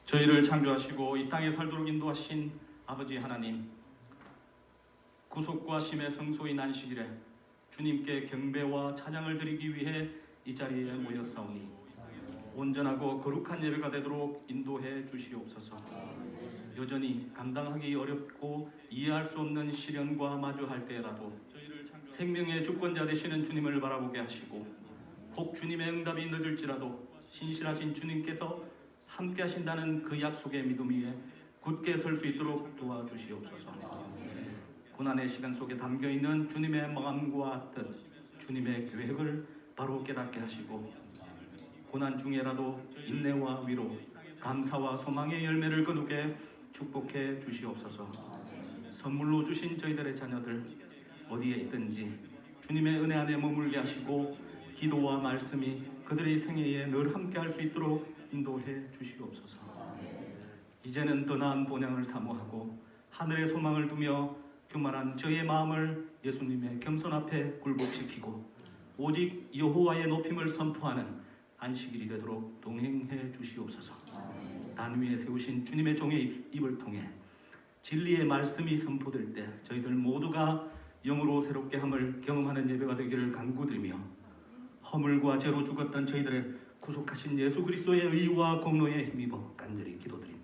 저희를 창조하시고 이 땅에 살도록 인도하신 아버지 하나님, 구속과 심의 성소인 안식일에 주님께 경배와 찬양을 드리기 위해 이 자리에 모였사오니 온전하고 거룩한 예배가 되도록 인도해 주시옵소서. 여전히 감당하기 어렵고 이해할 수 없는 시련과 마주할 때라도 생명의 주권자 되시는 주님을 바라보게 하시고, 혹 주님의 응답이 늦을지라도 신실하신 주님께서 함께 하신다는 그 약속의 믿음 위에 굳게 설 수 있도록 도와주시옵소서. 고난의 시간 속에 담겨있는 주님의 마음과 뜻, 주님의 계획을 바로 깨닫게 하시고, 고난 중에라도 인내와 위로, 감사와 소망의 열매를 거두게 축복해 주시옵소서. 선물로 주신 저희들의 자녀들 어디에 있든지 주님의 은혜 안에 머물게 하시고, 기도와 말씀이 그들의 생애에 늘 함께 할 수 있도록 인도해 주시옵소서. 이제는 더 나은 본향을 사모하고 하늘의 소망을 두며 교만한 저의 마음을 예수님의 겸손 앞에 굴복시키고 오직 여호와의 높임을 선포하는 안식일이 되도록 동행해 주시옵소서. 단 위에 세우신 주님의 종의 입을 통해 진리의 말씀이 선포될 때 저희들 모두가 영으로 새롭게 함을 경험하는 예배가 되기를 간구드리며, 허물과 죄로 죽었던 저희들의 구속하신 예수 그리스도의 의와 공로에 힘입어 간절히 기도드립니다.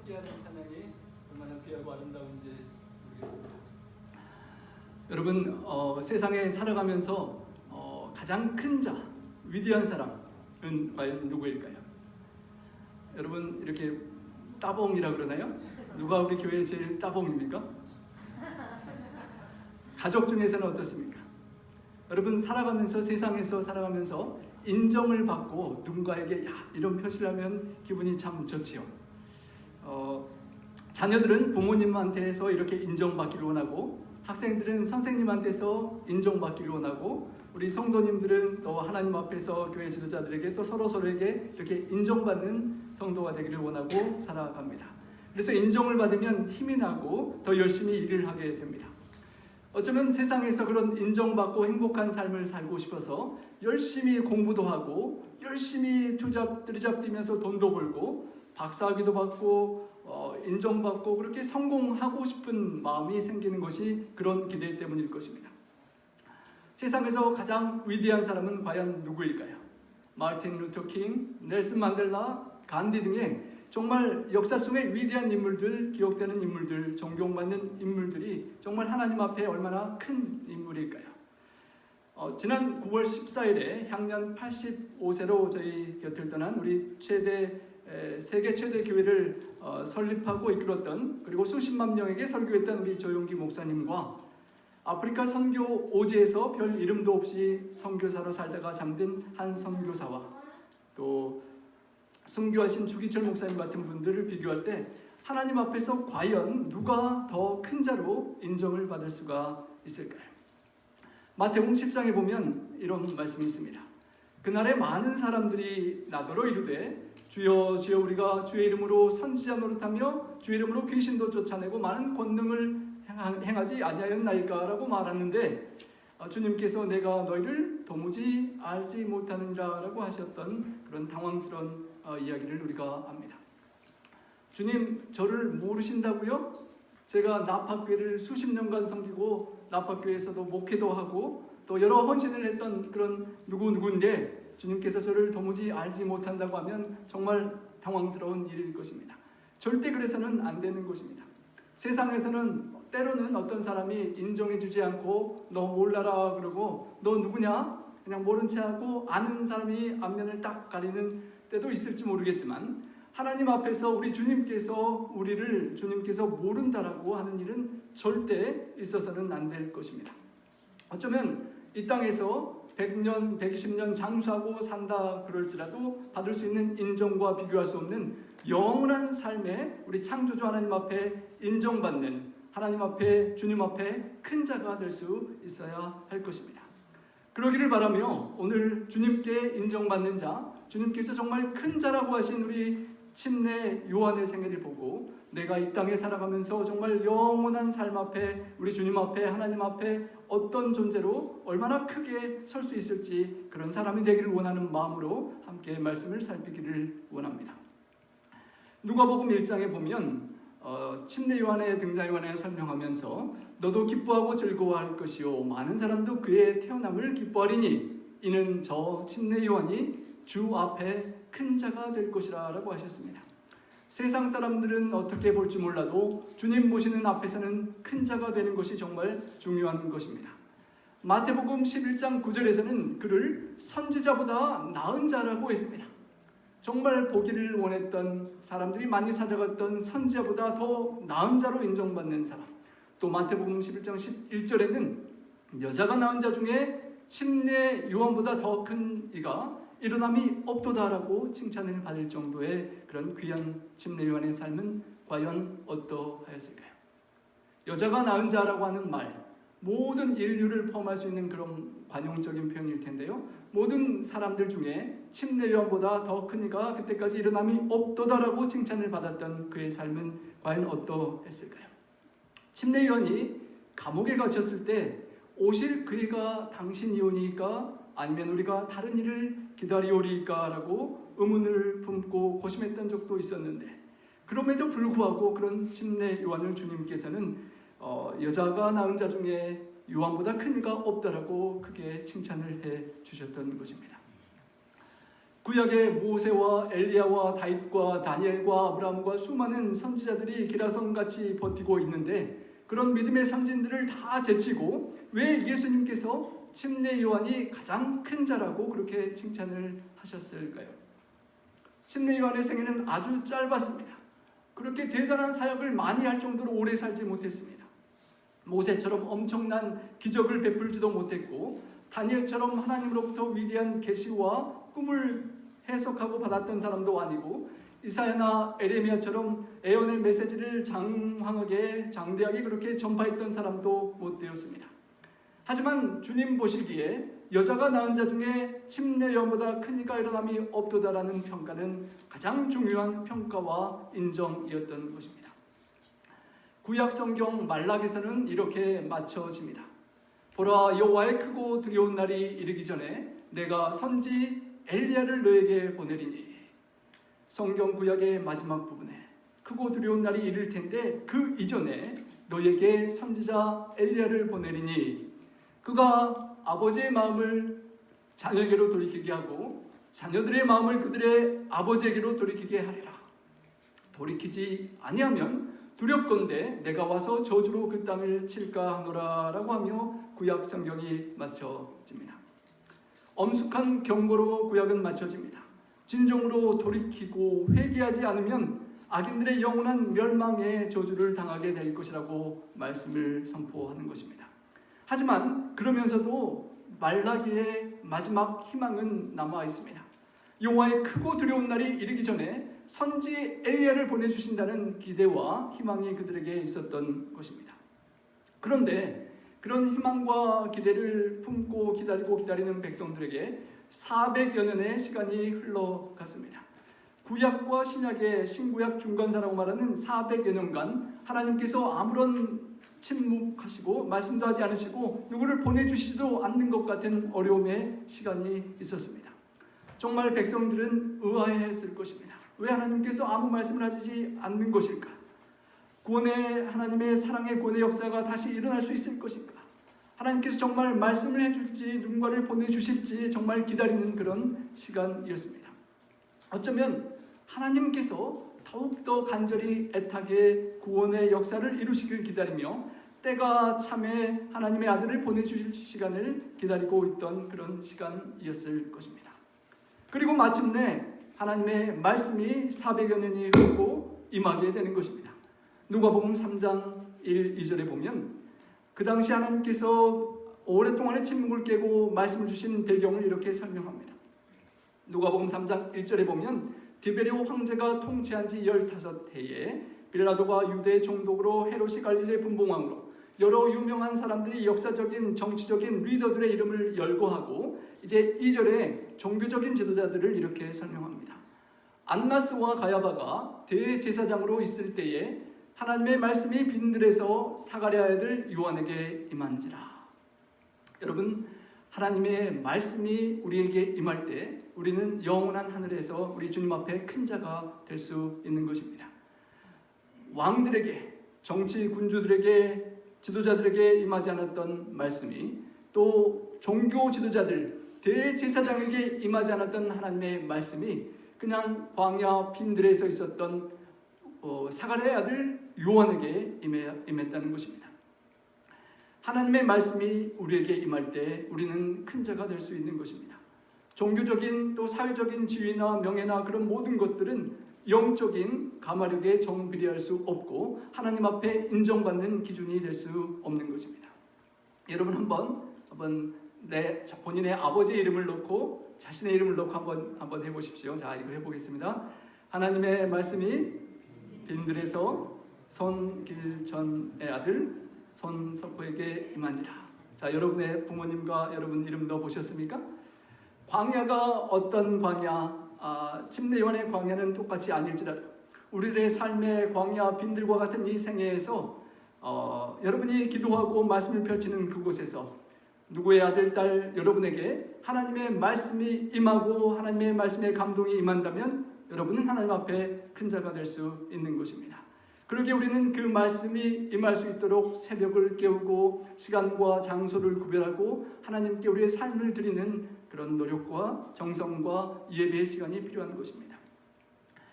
함께하는 찬양이 얼마나 귀하고 아름다운지 모르겠습니다. 여러분, 세상에 살아가면서 가장 큰 자, 위대한 사람은 과연 누구일까요? 여러분, 이렇게 따봉이라 그러나요? 누가 우리 교회 제일 따봉입니까? 가족 중에서는 어떻습니까? 여러분, 살아가면서 세상에서 살아가면서 인정을 받고 누군가에게 이런 표시를 하면 기분이 참 좋지요. 자녀들은 부모님한테서 이렇게 인정받기를 원하고, 학생들은 선생님한테서 인정받기를 원하고, 우리 성도님들은 또 하나님 앞에서 교회 지도자들에게 또 서로에게 이렇게 인정받는 성도가 되기를 원하고 살아갑니다. 그래서 인정을 받으면 힘이 나고 더 열심히 일을 하게 됩니다. 어쩌면 세상에서 그런 인정받고 행복한 삶을 살고 싶어서 열심히 공부도 하고 열심히 들이잡뛰면서 돈도 벌고 박사학위도 받고 인정받고 그렇게 성공하고 싶은 마음이 생기는 것이 그런 기대 때문일 것입니다. 세상에서 가장 위대한 사람은 과연 누구일까요? 마르틴 루터 킹, 넬슨 만델라, 간디 등의 정말 역사 속의 위대한 인물들, 기억되는 인물들, 존경받는 인물들이 정말 하나님 앞에 얼마나 큰 인물일까요? 지난 9월 14일에 향년 85세로 저희 곁을 떠난 우리 세계 최대 교회를 설립하고 이끌었던, 그리고 수십만 명에게 설교했던 우리 조용기 목사님과 아프리카 선교 오지에서 별 이름도 없이 선교사로 살다가 잠든 한 선교사와 또 순교하신 주기철 목사님 같은 분들을 비교할 때 하나님 앞에서 과연 누가 더 큰 자로 인정을 받을 수가 있을까요? 마태복음 10장에 보면 이런 말씀이 있습니다. 그날에 많은 사람들이 나더러 이르되 주여 주여 우리가 주의 이름으로 선지자 노릇하며 주의 이름으로 귀신도 쫓아내고 많은 권능을 행하지 아니하였나이까라고 말하는데 주님께서 내가 너희를 도무지 알지 못하느니라 라고 하셨던 그런 당황스러운 이야기를 우리가 압니다. 주님, 저를 모르신다고요? 제가 나파교회를 수십 년간 섬기고 나파교회에서도 목회도 하고 또 여러 헌신을 했던 그런 누구인데 주님께서 저를 도무지 알지 못한다고 하면 정말 당황스러운 일일 것입니다. 절대 그래서는 안 되는 것입니다. 세상에서는 때로는 어떤 사람이 인정해주지 않고 너 몰라라 그러고 너 누구냐? 그냥 모른 채 하고 아는 사람이 앞면을 딱 가리는 때도 있을지 모르겠지만 하나님 앞에서 우리 주님께서 우리를 주님께서 모른다라고 하는 일은 절대 있어서는 안 될 것입니다. 어쩌면 이 땅에서 100년, 120년 장수하고 산다 그럴지라도 받을 수 있는 인정과 비교할 수 없는 영원한 삶에 우리 창조주 하나님 앞에 인정받는 하나님 앞에 주님 앞에 큰 자가 될 수 있어야 할 것입니다. 그러기를 바라며 오늘 주님께 인정받는 자, 주님께서 정말 큰 자라고 하신 우리 침례 요한의 생애를 보고 내가 이 땅에 살아가면서 정말 영원한 삶 앞에 우리 주님 앞에 하나님 앞에 어떤 존재로 얼마나 크게 설 수 있을지 그런 사람이 되기를 원하는 마음으로 함께 말씀을 살피기를 원합니다. 누가복음 1장에 보면 침례 요한의 등장에 관해 설명하면서 너도 기뻐하고 즐거워할 것이요 많은 사람도 그의 태어남을 기뻐하리니 이는 저 침례 요한이 주 앞에 큰 자가 될 것이라 라고 하셨습니다. 세상 사람들은 어떻게 볼지 몰라도 주님 보시는 앞에서는 큰 자가 되는 것이 정말 중요한 것입니다. 마태복음 11장 9절에서는 그를 선지자보다 나은 자라고 했습니다. 정말 보기를 원했던 사람들이 많이 찾아갔던 선지자보다 더 나은 자로 인정받는 사람. 또 마태복음 11장 11절에는 여자가 낳은 자 중에 침례 요한보다 더 큰 이가 일어남이 없도다라고 칭찬을 받을 정도의 그런 귀한 침례 요한의 삶은 과연 어떠하였을까요? 여자가 낳은 자라고 하는 말, 모든 인류를 포함할 수 있는 그런 관용적인 표현일 텐데요. 모든 사람들 중에 침례 요한보다 더 큰 이가 그때까지 일어남이 없도다라고 칭찬을 받았던 그의 삶은 과연 어떠했을까요? 침례 요한이 감옥에 갇혔을 때 오실 그이가 당신이오니까 아니면 우리가 다른 일을 기다리오리까 라고 의문을 품고 고심했던 적도 있었는데 그럼에도 불구하고 그런 침례 요한을 주님께서는 여자가 낳은 자 중에 요한보다 큰 이가 없다라고 크게 칭찬을 해 주셨던 것입니다. 구약의 모세와 엘리야와 다윗과 다니엘과 아브라함과 수많은 선지자들이 기라성같이 버티고 있는데 그런 믿음의 상징들을 다 제치고 왜 예수님께서 침례 요한이 가장 큰 자라고 그렇게 칭찬을 하셨을까요? 침례 요한의 생애는 아주 짧았습니다. 그렇게 대단한 사역을 많이 할 정도로 오래 살지 못했습니다. 모세처럼 엄청난 기적을 베풀지도 못했고 다니엘처럼 하나님으로부터 위대한 계시와 꿈을 해석하고 받았던 사람도 아니고 이사야나 에레미야처럼 애언의 메시지를 장황하게 장대하게 그렇게 전파했던 사람도 못 되었습니다. 하지만 주님 보시기에 여자가 낳은 자 중에 침례 요한보다 큰 이가 일어남이 없도다라는 평가는 가장 중요한 평가와 인정이었던 것입니다. 구약 성경 말락에서는 이렇게 맞춰집니다. 보라, 여호와의 크고 두려운 날이 이르기 전에 내가 선지 엘리야를 너에게 보내리니. 성경 구약의 마지막 부분에 크고 두려운 날이 이를 텐데 그 이전에 너에게 선지자 엘리야를 보내리니 그가 아버지의 마음을 자녀에게로 돌이키게 하고 자녀들의 마음을 그들의 아버지에게로 돌이키게 하리라. 돌이키지 아니하면 두렵건대 내가 와서 저주로 그 땅을 칠까 하노라 라고 하며 구약 성경이 맞춰집니다. 엄숙한 경고로 구약은 맞춰집니다. 진정으로 돌이키고 회개하지 않으면 악인들의 영원한 멸망의 저주를 당하게 될 것이라고 말씀을 선포하는 것입니다. 하지만 그러면서도 말라기의 마지막 희망은 남아 있습니다. 여호와의 크고 두려운 날이 이르기 전에 선지 엘리야를 보내주신다는 기대와 희망이 그들에게 있었던 것입니다. 그런데 그런 희망과 기대를 품고 기다리는 백성들에게 400여 년의 시간이 흘러갔습니다. 구약과 신약의 신구약 중간사라고 말하는 400여 년간 하나님께서 아무런 침묵하시고 말씀도 하지 않으시고 누구를 보내주시지도 않는 것 같은 어려움의 시간이 있었습니다. 정말 백성들은 의아해했을 것입니다. 왜 하나님께서 아무 말씀을 하시지 않는 것일까? 구원의 하나님의 사랑의 구원의 역사가 다시 일어날 수 있을 것인가? 하나님께서 정말 말씀을 해줄지 누군가를 보내주실지 정말 기다리는 그런 시간이었습니다. 어쩌면 하나님께서 더욱더 간절히 애타게 구원의 역사를 이루시길 기다리며 때가 참에 하나님의 아들을 보내주실 시간을 기다리고 있던 그런 시간이었을 것입니다. 그리고 마침내 하나님의 말씀이 400여 년이 흐르고 임하게 되는 것입니다. 누가복음 3장 1, 2절에 보면 그 당시 하나님께서 오랫동안의 침묵을 깨고 말씀을 주신 배경을 이렇게 설명합니다. 누가복음 3장 1절에 보면 디베리오 황제가 통치한 지 15해에 빌라도가 유대 총독으로 헤롯이 갈릴리 분봉왕으로 여러 유명한 사람들이 역사적인 정치적인 리더들의 이름을 열거하고 이제 2절에 종교적인 지도자들을 이렇게 설명합니다. 안나스와 가야바가 대제사장으로 있을 때에 하나님의 말씀이 빈들에서 사가랴의 아들 요한에게 임한지라. 여러분, 하나님의 말씀이 우리에게 임할 때 우리는 영원한 하늘에서 우리 주님 앞에 큰 자가 될 수 있는 것입니다. 왕들에게, 정치 군주들에게, 지도자들에게 임하지 않았던 말씀이 또 종교 지도자들, 대제사장에게 임하지 않았던 하나님의 말씀이 그냥 광야 빈들에서 있었던 사가랴의 아들 요한에게 임했다는 것입니다. 하나님의 말씀이 우리에게 임할 때 우리는 큰 자가 될 수 있는 것입니다. 종교적인 또 사회적인 지위나 명예나 그런 모든 것들은 영적인 가마력에 정비례할 수 없고 하나님 앞에 인정받는 기준이 될 수 없는 것입니다. 여러분 한번 본인의 아버지의 이름을 넣고 자신의 이름을 넣고 한번 해보십시오. 자, 이거 해보겠습니다. 하나님의 말씀이 빈들에서 손길전의 아들 손석호에게 임한지라. 자, 여러분의 부모님과 여러분 이름 넣어보셨습니까? 광야가 어떤 광야? 침례 요한의 광야는 똑같이 아닐지라도 우리들의 삶의 광야 빈들과 같은 이 생애에서 여러분이 기도하고 말씀을 펼치는 그곳에서 누구의 아들, 딸 여러분에게 하나님의 말씀이 임하고 하나님의 말씀의 감동이 임한다면 여러분은 하나님 앞에 큰 자가 될 수 있는 것입니다. 그러기에 우리는 그 말씀이 임할 수 있도록 새벽을 깨우고 시간과 장소를 구별하고 하나님께 우리의 삶을 드리는 그런 노력과 정성과 예배의 시간이 필요한 것입니다.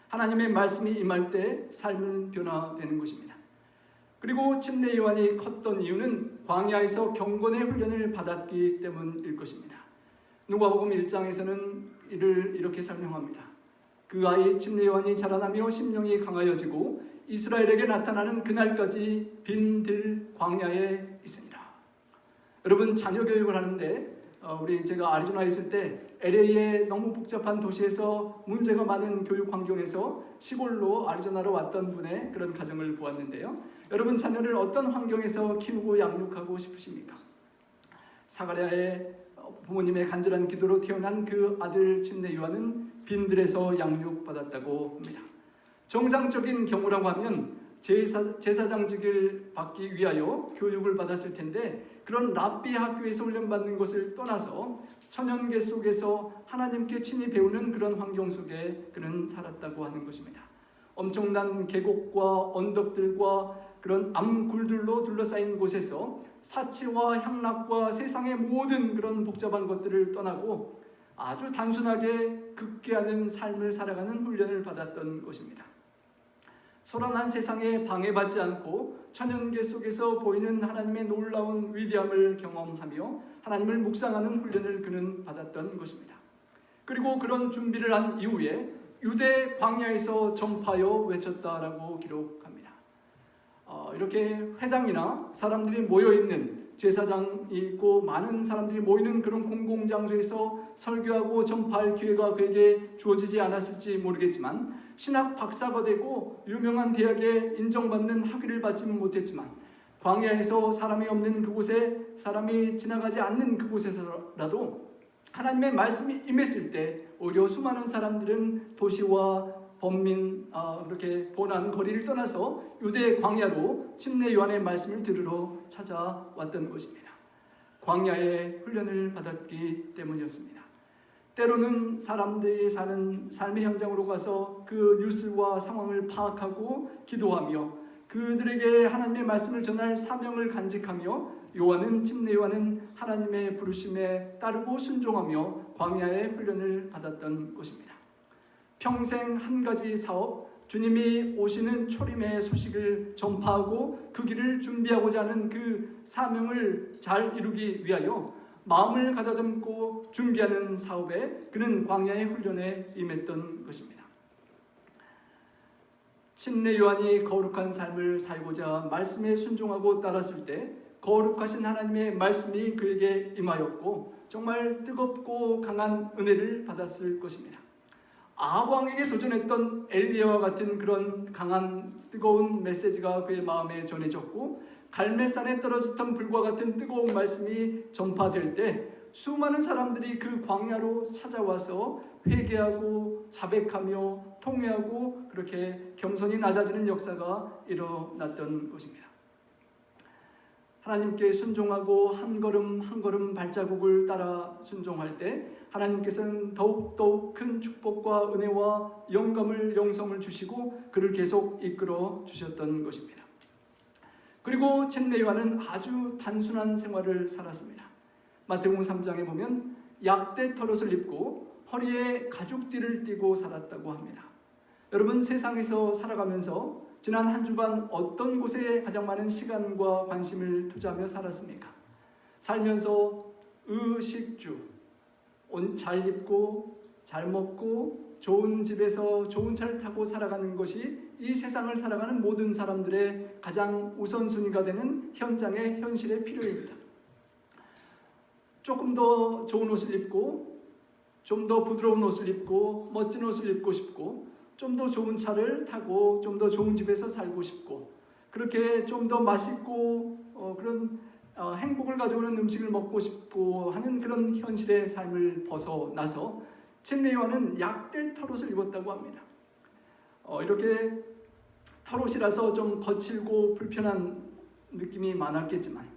하나님의 말씀이 임할 때 삶은 변화되는 것입니다. 그리고 침례 요한이 컸던 이유는 광야에서 경건의 훈련을 받았기 때문일 것입니다. 누가복음 1장에서는 이를 이렇게 설명합니다. 그 아이 침례 요한이 자라나며 심령이 강하여지고 이스라엘에게 나타나는 그날까지 빈들 광야에 있으니라. 여러분, 자녀 교육을 하는데 제가 아리조나에 있을 때 LA의 너무 복잡한 도시에서 문제가 많은 교육 환경에서 시골로 아리조나로 왔던 분의 그런 가정을 보았는데요. 여러분, 자녀를 어떤 환경에서 키우고 양육하고 싶으십니까? 사가랴의 부모님의 간절한 기도로 태어난 그 아들 침례 요한은 빈들에서 양육받았다고 합니다. 정상적인 경우라고 하면 제사장직을 받기 위하여 교육을 받았을 텐데 그런 랍비 학교에서 훈련받는 것을 떠나서 천연계 속에서 하나님께 친히 배우는 그런 환경 속에 그는 살았다고 하는 것입니다. 엄청난 계곡과 언덕들과 그런 암굴들로 둘러싸인 곳에서 사치와 향락과 세상의 모든 그런 복잡한 것들을 떠나고 아주 단순하게 극기하는 삶을 살아가는 훈련을 받았던 것입니다. 소란한 세상에 방해받지 않고 천연계 속에서 보이는 하나님의 놀라운 위대함을 경험하며 하나님을 묵상하는 훈련을 그는 받았던 것입니다. 그리고 그런 준비를 한 이후에 유대 광야에서 전파하여 외쳤다라고 기록합니다. 이렇게 회당이나 사람들이 모여있는 제사장이 있고 많은 사람들이 모이는 그런 공공장소에서 설교하고 전파할 기회가 그에게 주어지지 않았을지 모르겠지만 신학 박사가 되고 유명한 대학에 인정받는 학위를 받지는 못했지만 광야에서 사람이 없는 그곳에 사람이 지나가지 않는 그곳에서라도 하나님의 말씀이 임했을 때 오히려 수많은 사람들은 도시와 번민 그렇게 번화한 거리를 떠나서 유대 광야로 침례 요한의 말씀을 들으러 찾아왔던 것입니다. 광야의 훈련을 받았기 때문이었습니다. 때로는 사람들이 사는 삶의 현장으로 가서 그 뉴스와 상황을 파악하고 기도하며 그들에게 하나님의 말씀을 전할 사명을 간직하며 침례 요한은 하나님의 부르심에 따르고 순종하며 광야의 훈련을 받았던 것입니다. 평생 한 가지 사업, 주님이 오시는 초림의 소식을 전파하고 그 길을 준비하고자 하는 그 사명을 잘 이루기 위하여 마음을 가다듬고 준비하는 사업에 그는 광야의 훈련에 임했던 것입니다. 침례 요한이 거룩한 삶을 살고자 말씀에 순종하고 따랐을 때 거룩하신 하나님의 말씀이 그에게 임하였고 정말 뜨겁고 강한 은혜를 받았을 것입니다. 아합왕에게 도전했던 엘리야와 같은 그런 강한 뜨거운 메시지가 그의 마음에 전해졌고 갈멜산에 떨어졌던 불과 같은 뜨거운 말씀이 전파될 때 수많은 사람들이 그 광야로 찾아와서 회개하고 자백하며 통회하고 그렇게 겸손히 낮아지는 역사가 일어났던 것입니다. 하나님께 순종하고 한 걸음 한 걸음 발자국을 따라 순종할 때 하나님께서는 더욱 큰 축복과 은혜와 영감을 영성을 주시고 그를 계속 이끌어 주셨던 것입니다. 그리고 침례 요한은 아주 단순한 생활을 살았습니다. 마태복음 3장에 보면 약대 털옷을 입고 허리에 가죽띠를 띠고 살았다고 합니다. 여러분, 세상에서 살아가면서 지난 한 주간 어떤 곳에 가장 많은 시간과 관심을 투자하며 살았습니까? 살면서 의식주, 옷 잘 입고 잘 먹고 좋은 집에서 좋은 차를 타고 살아가는 것이 이 세상을 살아가는 모든 사람들의 가장 우선순위가 되는 현장의 현실의 필요입니다. 조금 더 좋은 옷을 입고 좀 더 부드러운 옷을 입고 멋진 옷을 입고 싶고 좀 더 좋은 차를 타고 좀 더 좋은 집에서 살고 싶고 그렇게 좀 더 맛있고 그런 행복을 가져오는 음식을 먹고 싶고 하는 그런 현실의 삶을 벗어나서 침례 요한은 약대 털옷을 입었다고 합니다. 이렇게 털옷이라서 좀 거칠고 불편한 느낌이 많았겠지만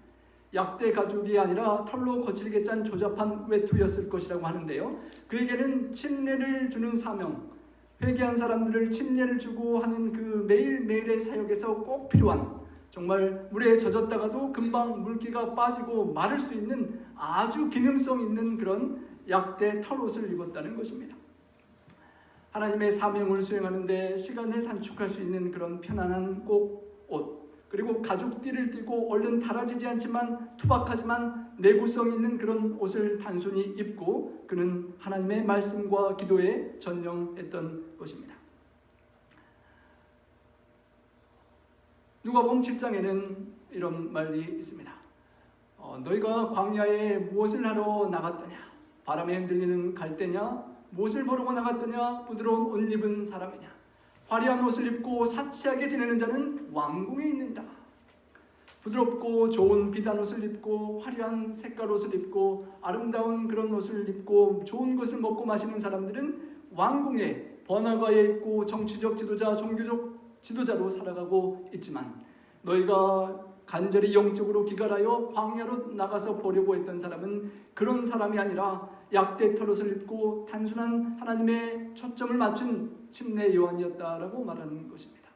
약대 가죽이 아니라 털로 거칠게 짠 조잡한 외투였을 것이라고 하는데요. 그에게는 침례를 주는 사명, 회개한 사람들을 침례를 주고 하는 그 매일매일의 사역에서 꼭 필요한, 정말 물에 젖었다가도 금방 물기가 빠지고 마를 수 있는 아주 기능성 있는 그런 약대 털옷을 입었다는 것입니다. 하나님의 사명을 수행하는데 시간을 단축할 수 있는 그런 편안한 꼭 옷, 그리고 가죽띠를 띠고 얼른 닳아지지 않지만 투박하지만 내구성 있는 그런 옷을 단순히 입고 그는 하나님의 말씀과 기도에 전념했던 것입니다. 누가복음 7장에는 이런 말이 있습니다. 너희가 광야에 무엇을 하러 나갔더냐? 바람에 흔들리는 갈대냐? 무엇을 보려고 나갔더냐? 부드러운 옷 입은 사람이냐? 화려한 옷을 입고 사치하게 지내는 자는 왕궁에 있느니라. 부드럽고 좋은 비단 옷을 입고 화려한 색깔 옷을 입고 아름다운 그런 옷을 입고 좋은 것을 먹고 마시는 사람들은 왕궁에 번화가에 있고 정치적 지도자, 종교적 지도자로 살아가고 있지만, 너희가 간절히 영적으로 기갈하여 광야로 나가서 보려고 했던 사람은 그런 사람이 아니라 약대 털옷을 입고 단순한 하나님의 초점을 맞춘 침례 요한이었다라고 말하는 것입니다.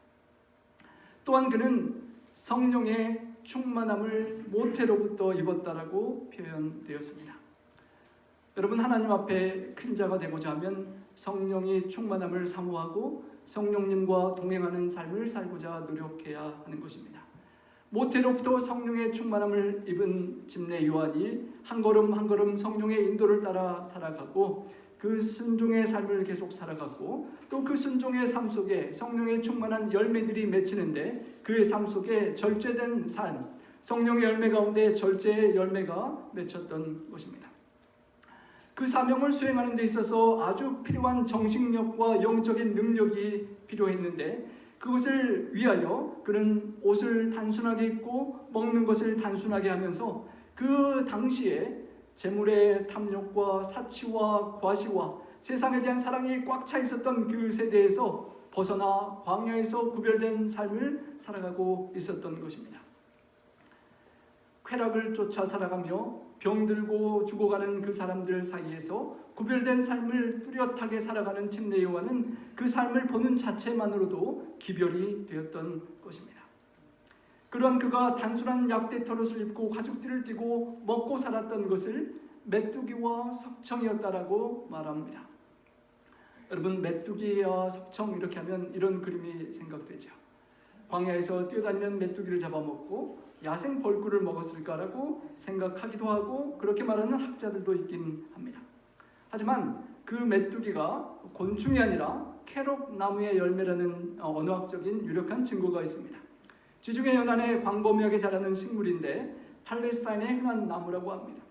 또한 그는 성령의 충만함을 모태로부터 입었다라고 표현되었습니다. 여러분, 하나님 앞에 큰 자가 되고자 하면 성령이 충만함을 사모하고 성령님과 동행하는 삶을 살고자 노력해야 하는 것입니다. 모태로부터 성령의 충만함을 입은 침례 요한이 한 걸음 한 걸음 성령의 인도를 따라 살아가고 그 순종의 삶을 계속 살아가고 또 그 순종의 삶 속에 성령의 충만한 열매들이 맺히는데 그의 삶 속에 절제된 삶, 성령의 열매 가운데 절제의 열매가 맺혔던 것입니다. 그 사명을 수행하는 데 있어서 아주 필요한 정신력과 영적인 능력이 필요했는데 그것을 위하여 그는 옷을 단순하게 입고 먹는 것을 단순하게 하면서 그 당시에 재물의 탐욕과 사치와 과시와 세상에 대한 사랑이 꽉 차 있었던 그 세대에서 벗어나 광야에서 구별된 삶을 살아가고 있었던 것입니다. 쾌락을 쫓아 살아가며 병들고 죽어가는 그 사람들 사이에서 구별된 삶을 뚜렷하게 살아가는 침례 요한은 그 삶을 보는 자체만으로도 기별이 되었던 것입니다. 그런 그가 단순한 약대 털옷을 입고 가죽띠를 띠고 먹고 살았던 것을 메뚜기와 석청이었다라고 말합니다. 여러분, 메뚜기와 석청 이렇게 하면 이런 그림이 생각되죠. 광야에서 뛰어다니는 메뚜기를 잡아먹고 야생 벌꿀을 먹었을까라고 생각하기도 하고 그렇게 말하는 학자들도 있긴 합니다. 하지만 그 메뚜기가 곤충이 아니라 캐럿 나무의 열매라는 언어학적인 유력한 증거가 있습니다. 지중해 연안에 광범위하게 자라는 식물인데 팔레스타인의 흔한 나무라고 합니다.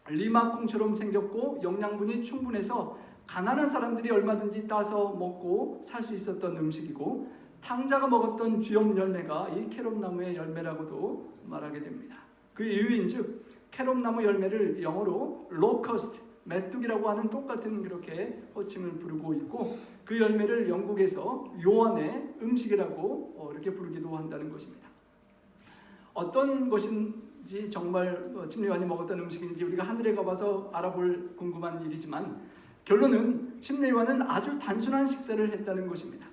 리마콩처럼 생겼고 영양분이 충분해서 가난한 사람들이 얼마든지 따서 먹고 살 수 있었던 음식이고 탕자가 먹었던 쥐염 열매가 이 캐럿나무의 열매라고도 말하게 됩니다. 그 이유인즉 캐럿나무 열매를 영어로 로커스트, 메뚜기라고 하는 똑같은 그렇게 호칭을 부르고 있고 그 열매를 영국에서 요한의 음식이라고 이렇게 부르기도 한다는 것입니다. 어떤 것인지 정말 침례 요한이 먹었던 음식인지 우리가 하늘에 가봐서 알아볼 궁금한 일이지만 결론은 침례 요한은 아주 단순한 식사를 했다는 것입니다.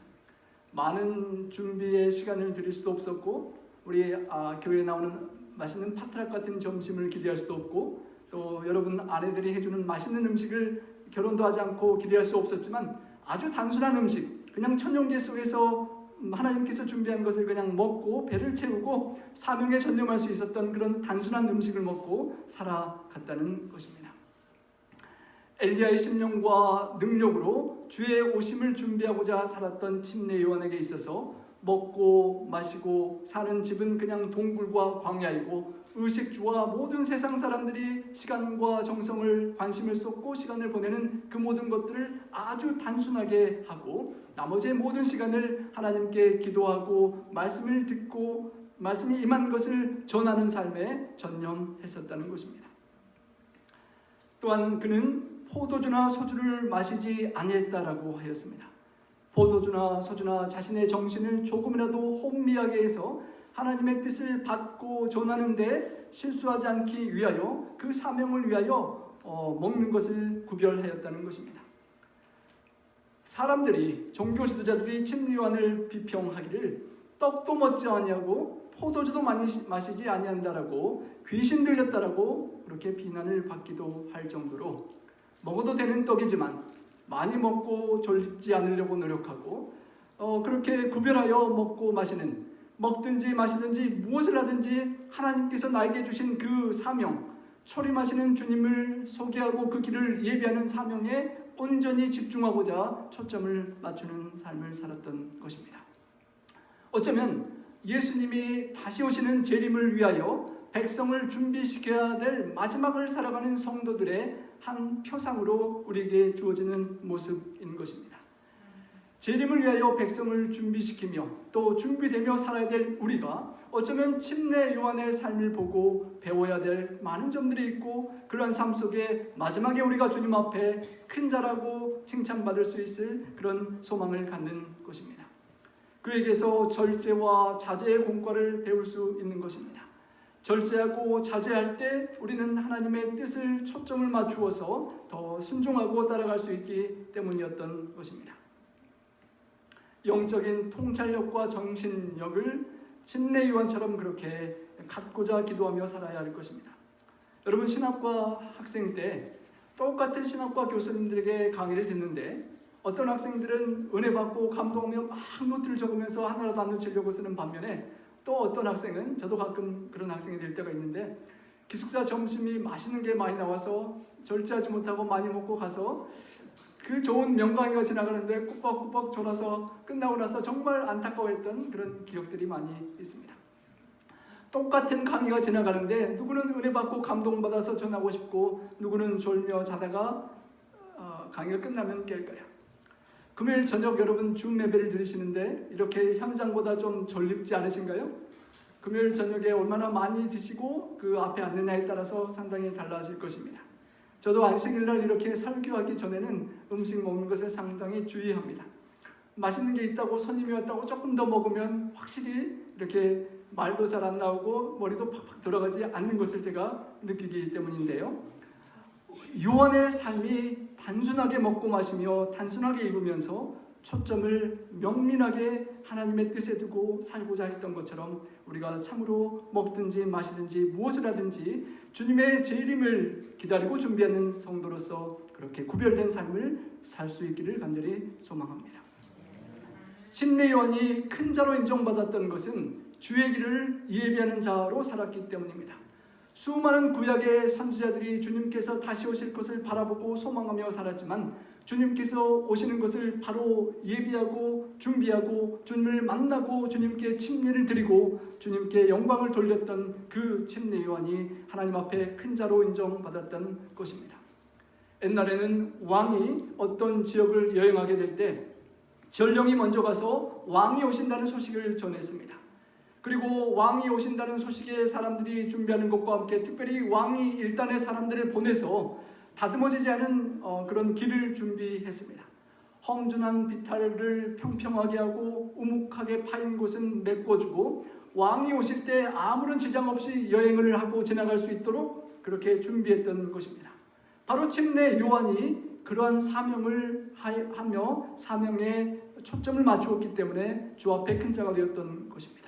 많은 준비의 시간을 들일 수도 없었고 우리 교회에 나오는 맛있는 파트락 같은 점심을 기대할 수도 없고 또 여러분 아내들이 해주는 맛있는 음식을 결혼도 하지 않고 기대할 수 없었지만 아주 단순한 음식, 그냥 천연계 속에서 하나님께서 준비한 것을 그냥 먹고 배를 채우고 사명에 전념할 수 있었던 그런 단순한 음식을 먹고 살아갔다는 것입니다. 엘리야의 심령과 능력으로 주의 오심을 준비하고자 살았던 침례 요한에게 있어서 먹고 마시고 사는 집은 그냥 동굴과 광야이고 의식주와 모든 세상 사람들이 시간과 정성을 관심을 쏟고 시간을 보내는 그 모든 것들을 아주 단순하게 하고 나머지의 모든 시간을 하나님께 기도하고 말씀을 듣고 말씀이 임한 것을 전하는 삶에 전념했었다는 것입니다. 또한 그는 포도주나 소주를 마시지 아니했다라고 하였습니다. 포도주나 소주나 자신의 정신을 조금이라도 혼미하게 해서 하나님의 뜻을 받고 전하는데 실수하지 않기 위하여 그 사명을 위하여 먹는 것을 구별하였다는 것입니다. 사람들이 종교 지도자들이 침례요한을 비평하기를 떡도 먹지 아니하고 포도주도 많이 마시지 아니한다라고 귀신 들렸다라고 그렇게 비난을 받기도 할 정도로 먹어도 되는 떡이지만 많이 먹고 졸지 않으려고 노력하고 그렇게 구별하여 먹고 마시는, 먹든지 마시든지 무엇을 하든지 하나님께서 나에게 주신 그 사명, 초림하시는 주님을 소개하고 그 길을 예비하는 사명에 온전히 집중하고자 초점을 맞추는 삶을 살았던 것입니다. 어쩌면 예수님이 다시 오시는 재림을 위하여 백성을 준비시켜야 될 마지막을 살아가는 성도들의 한 표상으로 우리에게 주어지는 모습인 것입니다. 재림을 위하여 백성을 준비시키며 또 준비되며 살아야 될 우리가 어쩌면 침례 요한의 삶을 보고 배워야 될 많은 점들이 있고, 그러한 삶 속에 마지막에 우리가 주님 앞에 큰 자라고 칭찬받을 수 있을 그런 소망을 갖는 것입니다. 그에게서 절제와 자제의 공과를 배울 수 있는 것입니다. 절제하고 자제할 때 우리는 하나님의 뜻을 초점을 맞추어서 더 순종하고 따라갈 수 있기 때문이었던 것입니다. 영적인 통찰력과 정신력을 침례 요한처럼 그렇게 갖고자 기도하며 살아야 할 것입니다. 여러분, 신학과 학생 때 똑같은 신학과 교수님들에게 강의를 듣는데 어떤 학생들은 은혜 받고 감동하며 막 노트를 적으면서 하나라도 안 놓치려고 쓰는 반면에 또 어떤 학생은, 저도 가끔 그런 학생이 될 때가 있는데, 기숙사 점심이 맛있는 게 많이 나와서 절제하지 못하고 많이 먹고 가서 그 좋은 명강의가 지나가는데 꾸벅꾸벅 졸아서 끝나고 나서 정말 안타까워했던 그런 기억들이 많이 있습니다. 똑같은 강의가 지나가는데 누구는 은혜 받고 감동받아서 전하고 싶고 누구는 졸며 자다가 강의가 끝나면 깰까요? 금요일 저녁 여러분 줌 예배를 들으시는데 이렇게 현장보다 좀 졸립지 않으신가요? 금요일 저녁에 얼마나 많이 드시고 그 앞에 앉느냐에 따라서 상당히 달라질 것입니다. 저도 안식일날 이렇게 설교하기 전에는 음식 먹는 것을 상당히 주의합니다. 맛있는 게 있다고 손님이 왔다고 조금 더 먹으면 확실히 이렇게 말도 잘 안 나오고 머리도 팍팍 들어가지 않는 것을 제가 느끼기 때문인데요. 요한의 삶이 단순하게 먹고 마시며 단순하게 입으면서 초점을 명민하게 하나님의 뜻에 두고 살고자 했던 것처럼 우리가 참으로 먹든지 마시든지 무엇을 하든지 주님의 재림을 기다리고 준비하는 성도로서 그렇게 구별된 삶을 살 수 있기를 간절히 소망합니다. 침례 요한이 큰 자로 인정받았던 것은 주의 길을 예비하는 자로 살았기 때문입니다. 수많은 구약의 선지자들이 주님께서 다시 오실 것을 바라보고 소망하며 살았지만 주님께서 오시는 것을 바로 예비하고 준비하고 주님을 만나고 주님께 침례를 드리고 주님께 영광을 돌렸던 그 침례 요한이 하나님 앞에 큰 자로 인정받았던 것입니다. 옛날에는 왕이 어떤 지역을 여행하게 될 때 전령이 먼저 가서 왕이 오신다는 소식을 전했습니다. 그리고 왕이 오신다는 소식에 사람들이 준비하는 것과 함께 특별히 왕이 일단의 사람들을 보내서 다듬어지지 않은 그런 길을 준비했습니다. 험준한 비탈을 평평하게 하고 우묵하게 파인 곳은 메꿔주고 왕이 오실 때 아무런 지장 없이 여행을 하고 지나갈 수 있도록 그렇게 준비했던 것입니다. 바로 침례 요한이 그러한 사명을 하며 사명에 초점을 맞추었기 때문에 주 앞에 큰 자가 되었던 것입니다.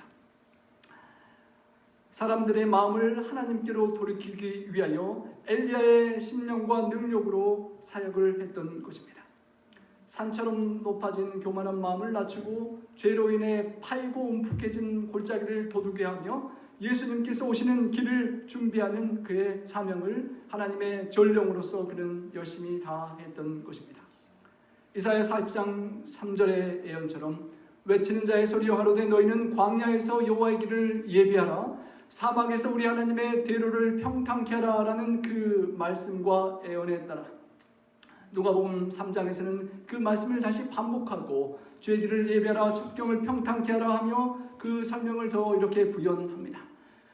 사람들의 마음을 하나님께로 돌이키기 위하여 엘리야의 신령과 능력으로 사역을 했던 것입니다. 산처럼 높아진 교만한 마음을 낮추고 죄로 인해 파이고 움푹해진 골짜기를 도두게 하며 예수님께서 오시는 길을 준비하는 그의 사명을 하나님의 전령으로서 그는 열심히 다했던 것입니다. 이사야 40장 3절의 예언처럼 외치는 자의 소리여 가로되 너희는 광야에서 여호와의 길을 예비하라 사막에서 우리 하나님의 대로를 평탄케 하라 라는 그 말씀과 예언에 따라 누가복음 3장에서는 그 말씀을 다시 반복하고 주의 길을 예비하라 첩경을 평탄케 하라 하며 그 설명을 더 이렇게 부연합니다.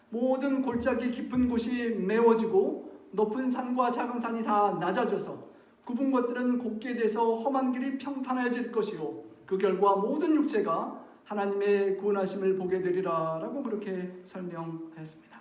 모든 골짜기 깊은 곳이 메워지고 높은 산과 작은 산이 다 낮아져서 굽은 것들은 곱게 돼서 험한 길이 평탄해질 것이요 그 결과 모든 육체가 하나님의 구원하심을 보게 되리라 라고 그렇게 설명하였습니다.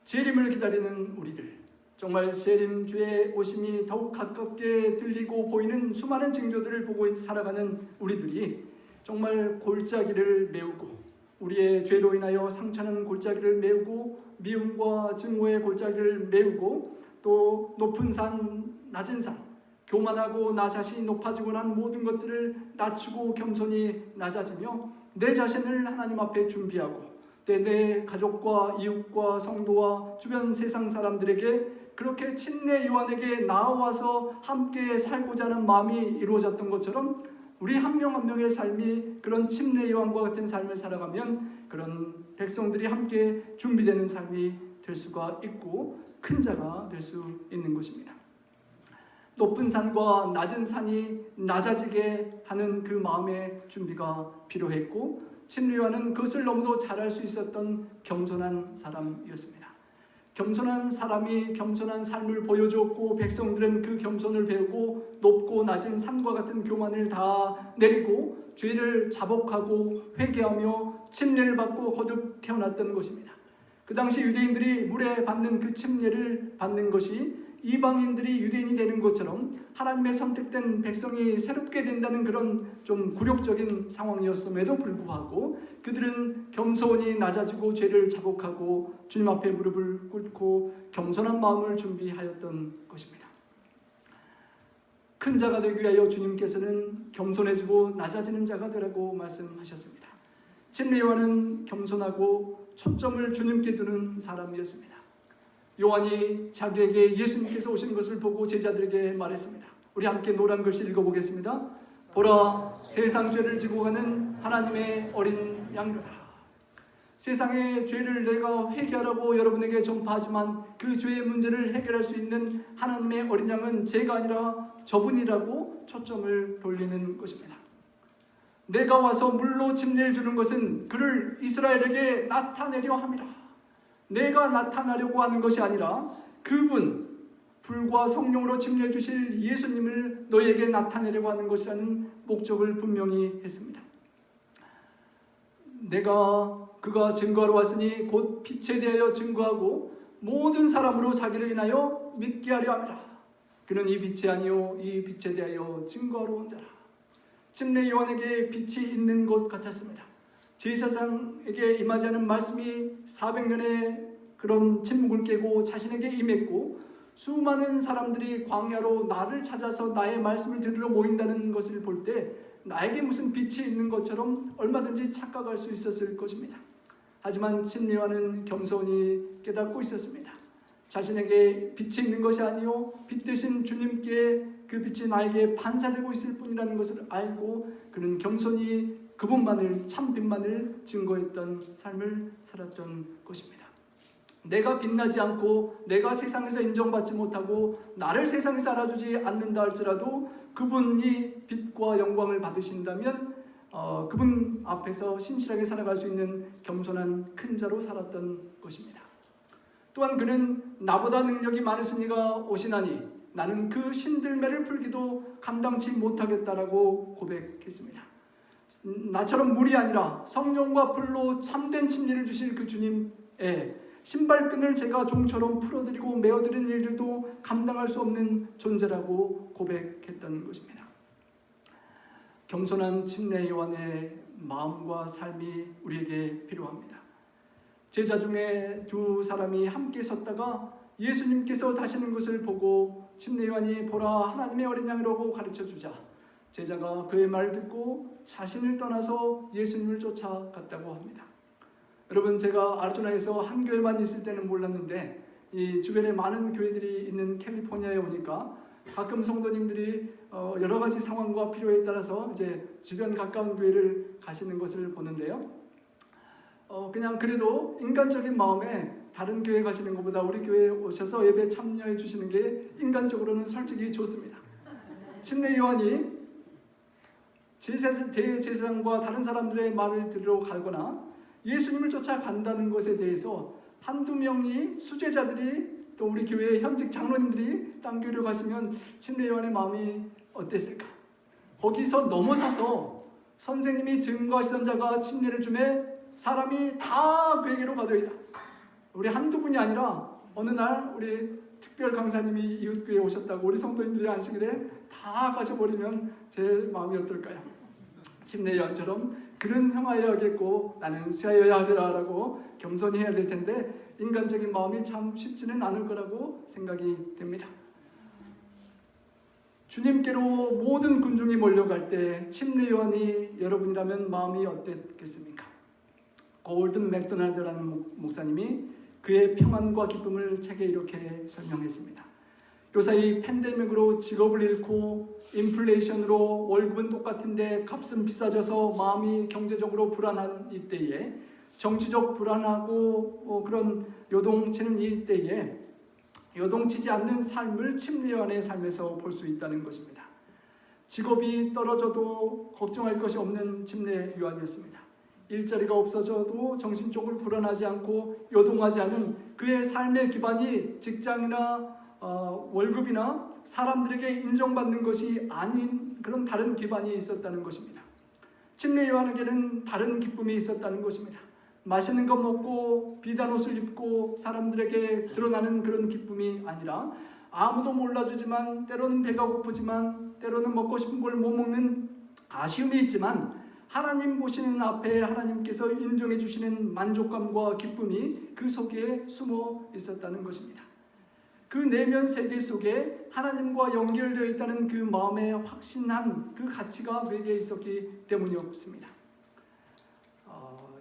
재림을 기다리는 우리들, 정말 재림 주의 오심이 더욱 가깝게 들리고 보이는 수많은 징조들을 보고 살아가는 우리들이 정말 골짜기를 메우고 우리의 죄로 인하여 상처는 골짜기를 메우고 미움과 증오의 골짜기를 메우고 또 높은 산 낮은 산 교만하고 나 자신이 높아지고 난 모든 것들을 낮추고 겸손히 낮아지며 내 자신을 하나님 앞에 준비하고 내 가족과 이웃과 성도와 주변 세상 사람들에게 그렇게 침례 요한에게 나와서 함께 살고자 하는 마음이 이루어졌던 것처럼 우리 한 명 한 명의 삶이 그런 침례 요한과 같은 삶을 살아가면 그런 백성들이 함께 준비되는 삶이 될 수가 있고 큰 자가 될 수 있는 것입니다. 높은 산과 낮은 산이 낮아지게 하는 그 마음의 준비가 필요했고 침례 요한은 그것을 너무도 잘할 수 있었던 겸손한 사람이었습니다. 겸손한 사람이 겸손한 삶을 보여주었고 백성들은 그 겸손을 배우고 높고 낮은 산과 같은 교만을 다 내리고 죄를 자복하고 회개하며 침례를 받고 거듭 태어났던 것입니다. 그 당시 유대인들이 물에 받는 그 침례를 받는 것이 이방인들이 유대인이 되는 것처럼 하나님의 선택된 백성이 새롭게 된다는 그런 좀 굴욕적인 상황이었음에도 불구하고 그들은 겸손히 낮아지고 죄를 자복하고 주님 앞에 무릎을 꿇고 겸손한 마음을 준비하였던 것입니다. 큰 자가 되기 위하여 주님께서는 겸손해지고 낮아지는 자가 되라고 말씀하셨습니다. 침례 요한은 겸손하고 초점을 주님께 두는 사람이었습니다. 요한이 자기에게 예수님께서 오신 것을 보고 제자들에게 말했습니다. 우리 함께 노란 글씨 읽어보겠습니다. 보라, 세상 죄를 지고 가는 하나님의 어린 양이로다. 세상의 죄를 내가 회개하라고 여러분에게 전파하지만 그 죄의 문제를 해결할 수 있는 하나님의 어린 양은 제가 아니라 저분이라고 초점을 돌리는 것입니다. 내가 와서 물로 침례를 주는 것은 그를 이스라엘에게 나타내려 함이라. 내가 나타나려고 하는 것이 아니라 그분 불과 성령으로 침례 주실 예수님을 너희에게 나타내려고 하는 것이라는 목적을 분명히 했습니다. 그가 증거하러 왔으니 곧 빛에 대하여 증거하고 모든 사람으로 자기를 인하여 믿게 하려 함이라. 그는 이 빛이 아니요 이 빛에 대하여 증거하러 온 자라. 침례 요한에게 빛이 있는 것 같았습니다. 제사장에게 임하지 않은 말씀이 400년의 그런 침묵을 깨고 자신에게 임했고 수많은 사람들이 광야로 나를 찾아서 나의 말씀을 들으러 모인다는 것을 볼 때 나에게 무슨 빛이 있는 것처럼 얼마든지 착각할 수 있었을 것입니다. 하지만 침례 요한은 겸손히 깨닫고 있었습니다. 자신에게 빛이 있는 것이 아니요 빛 대신 주님께 그 빛이 나에게 반사되고 있을 뿐이라는 것을 알고 그는 겸손히 그분만을 참 빛만을 증거했던 삶을 살았던 것입니다. 내가 빛나지 않고 내가 세상에서 인정받지 못하고 나를 세상에서 알아주지 않는다 할지라도 그분이 빛과 영광을 받으신다면 그분 앞에서 신실하게 살아갈 수 있는 겸손한 큰 자로 살았던 것입니다. 또한 그는 나보다 능력이 많으신 이가 오시나니 나는 그 신들매를 풀기도 감당치 못하겠다라고 고백했습니다. 나처럼 물이 아니라 성령과 불로 참된 침례를 주실 그 주님의 신발끈을 제가 종처럼 풀어드리고 메어드리는 일들도 감당할 수 없는 존재라고 고백했던 것입니다. 겸손한 침례 요한의 마음과 삶이 우리에게 필요합니다. 제자 중에 두 사람이 함께 섰다가 예수님께서 다시는 것을 보고 침례 요한이 보라 하나님의 어린 양이라고 가르쳐주자 제자가 그의 말을 듣고 자신을 떠나서 예수님을 쫓아갔다고 합니다. 여러분, 제가 아리조나에서 한 교회만 있을 때는 몰랐는데 이 주변에 많은 교회들이 있는 캘리포니아에 오니까 가끔 성도님들이 여러 가지 상황과 필요에 따라서 이제 주변 가까운 교회를 가시는 것을 보는데요. 그냥 그래도 인간적인 마음에 다른 교회 가시는 것보다 우리 교회에 오셔서 예배 참여해 주시는 게 인간적으로는 솔직히 좋습니다. 침례 요한이 대제사장과 다른 사람들의 말을 들으러 가거나 예수님을 쫓아간다는 것에 대해서 한두 명이 수제자들이 또 우리 교회의 현직 장로님들이 딴 교회로 가시면 침례 요한의 마음이 어땠을까? 거기서 넘어서서 선생님이 증거하시던 자가 침례를 주매 사람이 다 그에게로 가더이다. 우리 한두 분이 아니라 어느 날 우리 특별 강사님이 이웃교회에 오셨다고 우리 성도님들이 안식일에 다 가셔버리면 제 마음이 어떨까요? 침례요한처럼 그는 행하여야겠고 나는 쉬어야 하리라라고 겸손히 해야 될 텐데 인간적인 마음이 참 쉽지는 않을 거라고 생각이 됩니다. 주님께로 모든 군중이 몰려갈 때 침례요한이 여러분이라면 마음이 어땠겠습니까? 골든 맥도날드라는 목사님이 그의 평안과 기쁨을 책에 이렇게 설명했습니다. 요사이 팬데믹으로 직업을 잃고 인플레이션으로 월급은 똑같은데 값은 비싸져서 마음이 경제적으로 불안한 이때에 정치적 불안하고 그런 요동치는 이때에 요동치지 않는 삶을 침례요한의 삶에서 볼 수 있다는 것입니다. 직업이 떨어져도 걱정할 것이 없는 침례요한이었습니다. 일자리가 없어져도 정신적으로 불안하지 않고 요동하지 않은 그의 삶의 기반이 직장이나 월급이나 사람들에게 인정받는 것이 아닌 그런 다른 기반이 있었다는 것입니다. 침례요한에게는 다른 기쁨이 있었다는 것입니다. 맛있는 거 먹고 비단 옷을 입고 사람들에게 드러나는 그런 기쁨이 아니라 아무도 몰라주지만 때로는 배가 고프지만 때로는 먹고 싶은 걸 못 먹는 아쉬움이 있지만 하나님 보시는 앞에 하나님께서 인정해 주시는 만족감과 기쁨이 그 속에 숨어 있었다는 것입니다. 그 내면 세계 속에 하나님과 연결되어 있다는 그 마음에 확신한 그 가치가 그에게 있었기 때문이었습니다.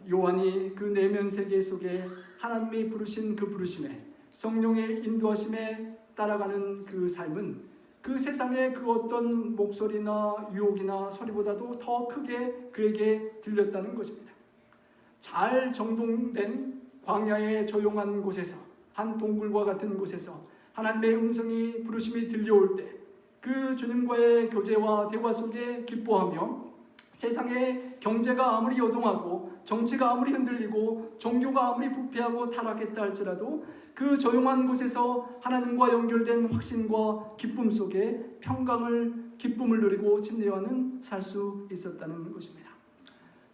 요한이 그 내면 세계 속에 하나님이 부르신 그 부르심에 성령의 인도하심에 따라가는 그 삶은 그 세상의 그 어떤 목소리나 유혹이나 소리보다도 더 크게 그에게 들렸다는 것입니다. 잘 정돈된 광야의 조용한 곳에서 한 동굴과 같은 곳에서 하나님의 음성이 부르심이 들려올 때 그 주님과의 교제와 대화 속에 기뻐하며 세상의 경제가 아무리 요동하고 정치가 아무리 흔들리고 종교가 아무리 부패하고 타락했다 할지라도 그 조용한 곳에서 하나님과 연결된 확신과 기쁨 속에 평강을 기쁨을 누리고 침례요한은 살 수 있었다는 것입니다.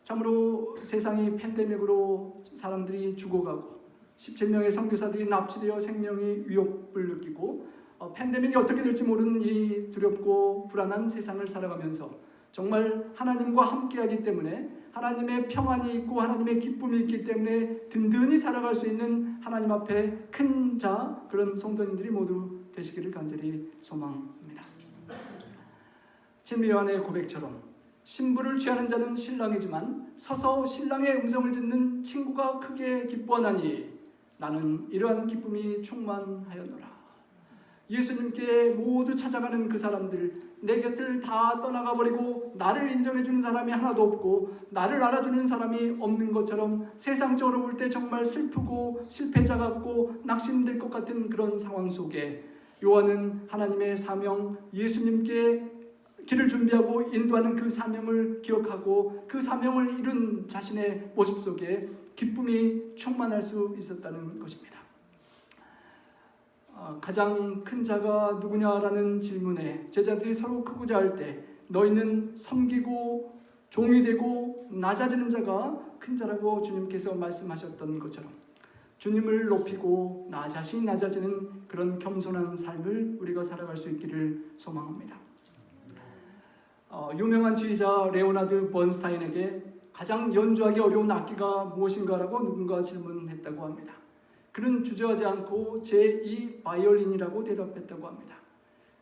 참으로 세상이 팬데믹으로 사람들이 죽어가고 17명의 선교사들이 납치되어 생명의 위협을 느끼고 팬데믹이 어떻게 될지 모르는 이 두렵고 불안한 세상을 살아가면서 정말 하나님과 함께하기 때문에 하나님의 평안이 있고 하나님의 기쁨이 있기 때문에 든든히 살아갈 수 있는 하나님 앞에 큰 자 그런 성도님들이 모두 되시기를 간절히 소망합니다. 침례요한의 고백처럼 신부를 취하는 자는 신랑이지만 서서 신랑의 음성을 듣는 친구가 크게 기뻐하나니 나는 이러한 기쁨이 충만하였노라. 예수님께 모두 찾아가는 그 사람들, 내 곁을 다 떠나가 버리고 나를 인정해 주는 사람이 하나도 없고 나를 알아주는 사람이 없는 것처럼 세상적으로 볼 때 정말 슬프고 실패자 같고 낙심될 것 같은 그런 상황 속에 요한은 하나님의 사명, 예수님께 길을 준비하고 인도하는 그 사명을 기억하고 그 사명을 이룬 자신의 모습 속에 기쁨이 충만할 수 있었다는 것입니다. 가장 큰 자가 누구냐라는 질문에 제자들이 서로 크고자 할 때 너희는 섬기고 종이 되고 낮아지는 자가 큰 자라고 주님께서 말씀하셨던 것처럼 주님을 높이고 나 자신이 낮아지는 그런 겸손한 삶을 우리가 살아갈 수 있기를 소망합니다. 유명한 지휘자 레오나드 번스타인에게 가장 연주하기 어려운 악기가 무엇인가라고 누군가 질문했다고 합니다. 그는 주저하지 않고 제2 바이올린이라고 대답했다고 합니다.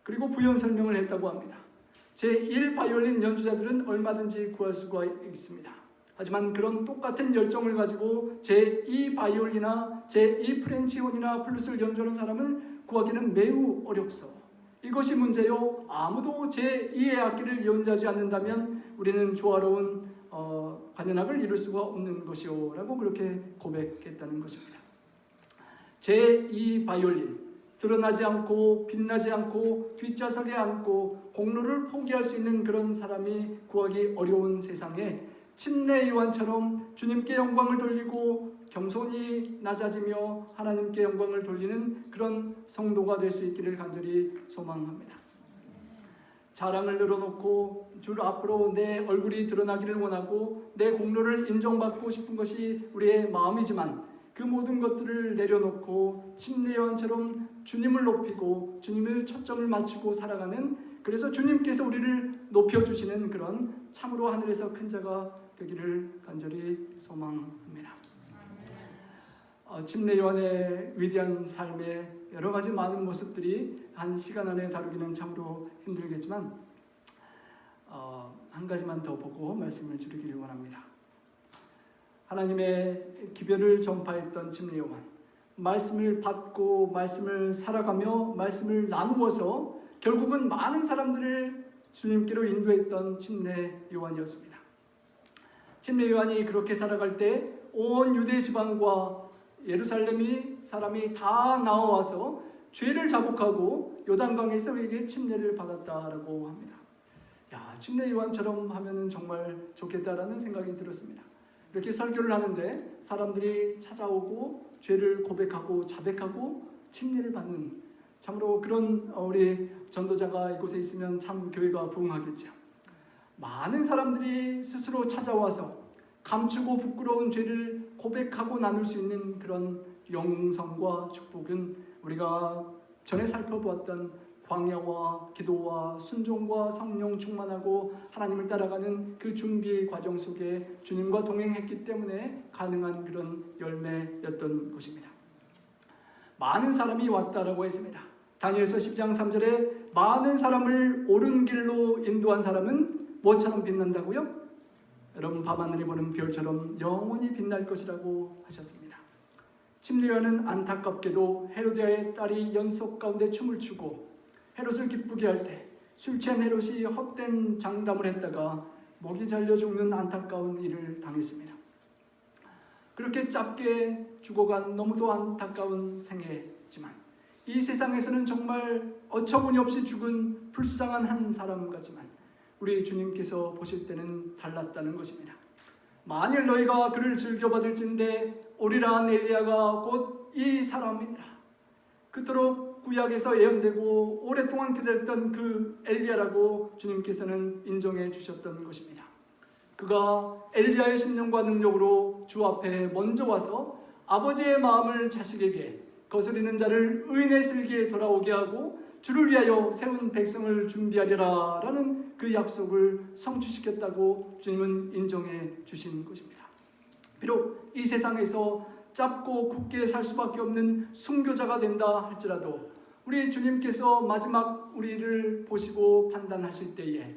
그리고 부연 설명을 했다고 합니다. 제1 바이올린 연주자들은 얼마든지 구할 수가 있습니다. 하지만 그런 똑같은 열정을 가지고 제2 바이올린이나 제2 프렌치혼이나 플루스를 연주하는 사람은 구하기는 매우 어렵소. 이것이 문제요. 아무도 제2의 악기를 연주하지 않는다면 우리는 조화로운 관현악을 이룰 수가 없는 것이요 라고 그렇게 고백했다는 것입니다. 제2 바이올린, 드러나지 않고 빛나지 않고 뒷좌석에 앉고 공로를 포기할 수 있는 그런 사람이 구하기 어려운 세상에 침례요한처럼 주님께 영광을 돌리고 겸손히 낮아지며 하나님께 영광을 돌리는 그런 성도가 될 수 있기를 간절히 소망합니다. 자랑을 늘어놓고 줄 앞으로 내 얼굴이 드러나기를 원하고 내 공로를 인정받고 싶은 것이 우리의 마음이지만 그 모든 것들을 내려놓고 침례요한처럼 주님을 높이고 주님을 초점을 맞추고 살아가는, 그래서 주님께서 우리를 높여주시는 그런 참으로 하늘에서 큰 자가 되기를 간절히 소망합니다. 침례 요한의 위대한 삶의 여러 가지 많은 모습들이 한 시간 안에 다루기는 참으로 힘들겠지만 한 가지만 더 보고 말씀을 드리기를 원합니다. 하나님의 기별을 전파했던 침례 요한, 말씀을 받고 말씀을 살아가며 말씀을 나누어서 결국은 많은 사람들을 주님께로 인도했던 침례 요한이었습니다. 침례 요한이 그렇게 살아갈 때 온 유대 지방과 예루살렘이 사람이 다 나와서 죄를 자복하고 요단강에서 그에게 침례를 받았다라고 합니다. 야, 침례 요한처럼 하면은 정말 좋겠다라는 생각이 들었습니다. 이렇게 설교를 하는데 사람들이 찾아오고 죄를 고백하고 자백하고 침례를 받는, 참으로 그런 우리 전도자가 이곳에 있으면 참 교회가 부흥하겠죠. 많은 사람들이 스스로 찾아와서 감추고 부끄러운 죄를 고백하고 나눌 수 있는 그런 영성과 축복은 우리가 전에 살펴보았던 광야와 기도와 순종과 성령 충만하고 하나님을 따라가는 그 준비 과정 속에 주님과 동행했기 때문에 가능한 그런 열매였던 것입니다. 많은 사람이 왔다라고 했습니다. 다니엘서 10장 3절에 많은 사람을 옳은 길로 인도한 사람은 뭐처럼 빛난다고요? 여러분, 밤하늘이 보는 별처럼 영원히 빛날 것이라고 하셨습니다. 침례 요한은 안타깝게도 헤로디아의 딸이 연속 가운데 춤을 추고 헤롯을 기쁘게 할 때 술 취한 헤롯이 헛된 장담을 했다가 목이 잘려 죽는 안타까운 일을 당했습니다. 그렇게 짧게 죽어간 너무도 안타까운 생애지만 이 세상에서는 정말 어처구니없이 죽은 불쌍한 한 사람 같지만 우리 주님께서 보실 때는 달랐다는 것입니다. 만일 너희가 그를 즐겨받을진대 오리라 엘리야가 곧 이 사람이라. 그토록 구약에서 예언되고 오랫동안 기다렸던 그 엘리야라고 주님께서는 인정해 주셨던 것입니다. 그가 엘리야의 신령과 능력으로 주 앞에 먼저 와서 아버지의 마음을 자식에게, 거스리는 자를 의인의 슬기에 돌아오게 하고 주를 위하여 세운 백성을 준비하리라 라는 그 약속을 성취시켰다고 주님은 인정해 주신 것입니다. 비록 이 세상에서 짧고 굳게 살 수밖에 없는 순교자가 된다 할지라도 우리 주님께서 마지막 우리를 보시고 판단하실 때에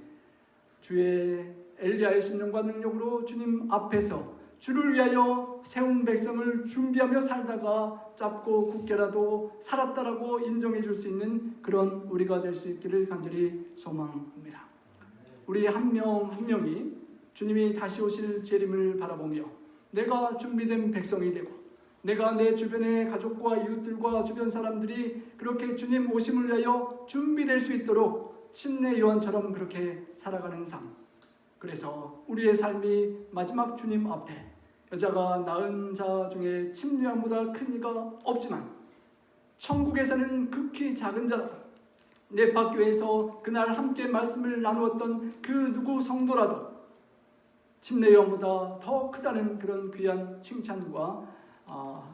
주의 엘리야의 신령과 능력으로 주님 앞에서 주를 위하여 세운 백성을 준비하며 살다가 짧고 굳게라도 살았다라고 인정해 줄 수 있는 그런 우리가 될 수 있기를 간절히 소망합니다. 우리 한 명 한 명이 주님이 다시 오실 재림을 바라보며 내가 준비된 백성이 되고 내가 내 주변의 가족과 이웃들과 주변 사람들이 그렇게 주님 오심을 위하여 준비될 수 있도록 침례 요한처럼 그렇게 살아가는 삶, 그래서 우리의 삶이 마지막 주님 앞에 여자가 낳은 자 중에 침례 요한보다 큰 이가 없지만 천국에서는 극히 작은 자라도 넷박교회에서 그날 함께 말씀을 나누었던 그 누구 성도라도 침례 요한보다 더 크다는 그런 귀한 칭찬과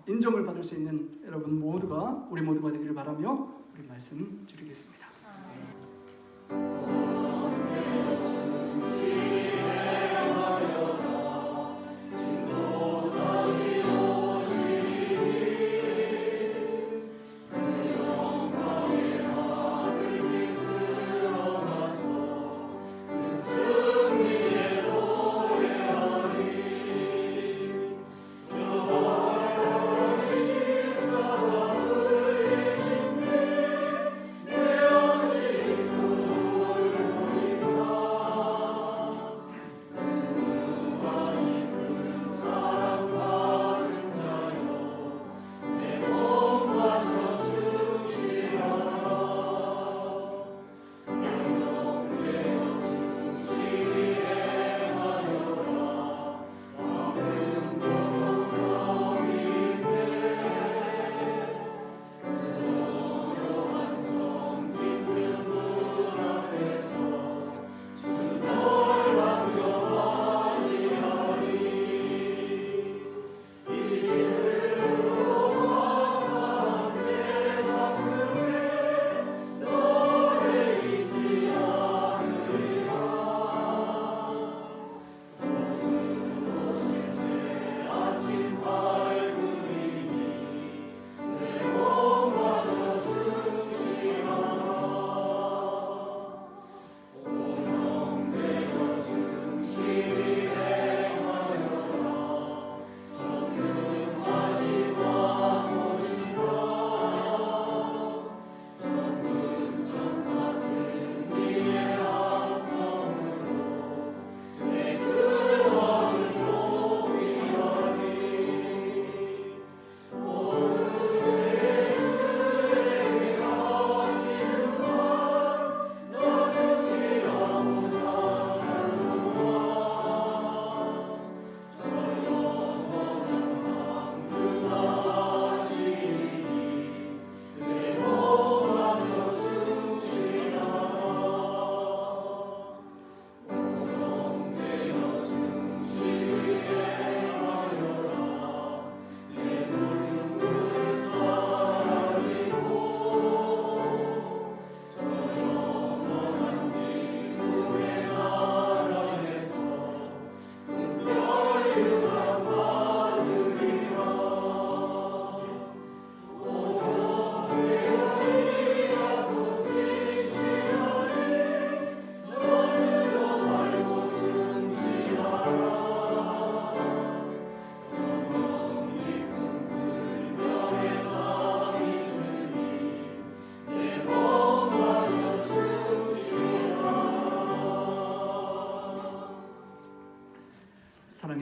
인정을 받을 수 있는 여러분 모두가, 우리 모두가 되기를 바라며 우리 말씀 드리겠습니다. 내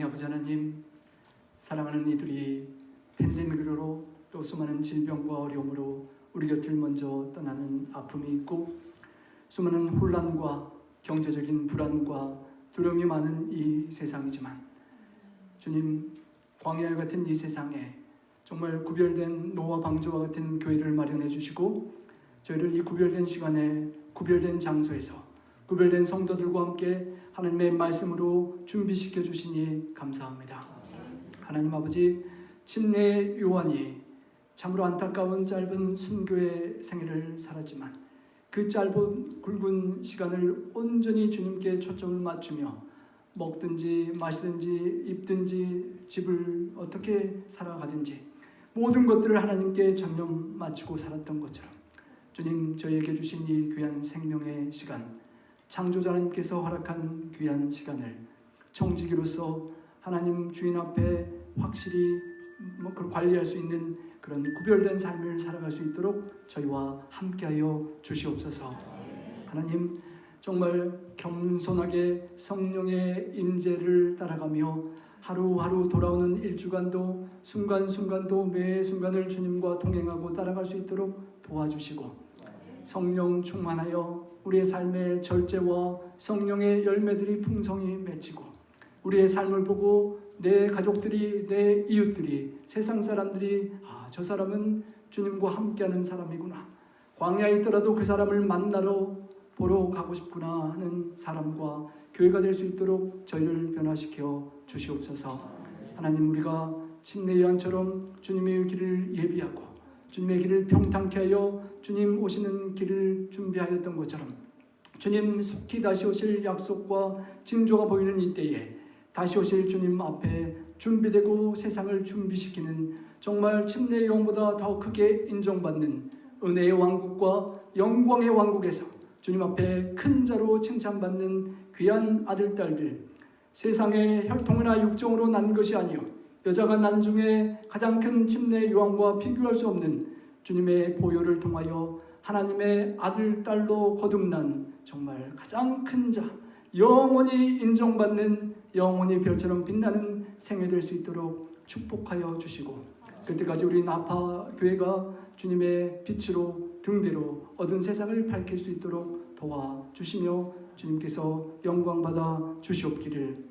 아버지 하나님, 사랑하는 이들이 팬데믹으로 또 수많은 질병과 어려움으로 우리 곁을 먼저 떠나는 아픔이 있고 수많은 혼란과 경제적인 불안과 두려움이 많은 이 세상이지만 주님, 광야 같은 이 세상에 정말 구별된 노아 방주와 같은 교회를 마련해 주시고 저희를 이 구별된 시간에 구별된 장소에서 구별된 성도들과 함께 하나님의 말씀으로 준비시켜 주시니 감사합니다. 하나님 아버지, 침례 요한이 참으로 안타까운 짧은 순교의 생애를 살았지만 그 짧은 굵은 시간을 온전히 주님께 초점을 맞추며 먹든지 마시든지 입든지 집을 어떻게 살아가든지 모든 것들을 하나님께 전념 맞추고 살았던 것처럼 주님, 저희에게 주신 이 귀한 생명의 시간, 창조자 하나님께서 허락한 귀한 시간을 청지기로서 하나님 주인 앞에 확실히 그걸 관리할 수 있는 그런 구별된 삶을 살아갈 수 있도록 저희와 함께하여 주시옵소서. 하나님, 정말 겸손하게 성령의 임재를 따라가며 하루하루 돌아오는 일주간도 순간순간도 매 순간을 주님과 동행하고 따라갈 수 있도록 도와주시고 성령 충만하여 우리의 삶의 절제와 성령의 열매들이 풍성히 맺히고 우리의 삶을 보고 내 가족들이, 내 이웃들이, 세상 사람들이 저 사람은 주님과 함께하는 사람이구나, 광야에 있더라도 그 사람을 만나러 보러 가고 싶구나 하는 사람과 교회가 될 수 있도록 저희를 변화시켜 주시옵소서. 하나님, 우리가 침례 요한처럼 주님의 길을 예비하고 주님의 길을 평탄케 하여 주님 오시는 길을 준비하였던 것처럼 주님 속히 다시 오실 약속과 징조가 보이는 이때에 다시 오실 주님 앞에 준비되고 세상을 준비시키는 정말 침례 요한보다 더 크게 인정받는 은혜의 왕국과 영광의 왕국에서 주님 앞에 큰 자로 칭찬받는 귀한 아들, 딸들, 세상에 혈통이나 육정으로 난 것이 아니요 여자가 난 중에 가장 큰 침례 요한과 비교할 수 없는 주님의 보혈을 통하여 하나님의 아들, 딸로 거듭난 정말 가장 큰 자, 영원히 인정받는, 영원히 별처럼 빛나는 생애 될 수 있도록 축복하여 주시고 그때까지 우리 나파 교회가 주님의 빛으로 등대로 어두운 세상을 밝힐 수 있도록 도와주시며 주님께서 영광받아 주시옵기를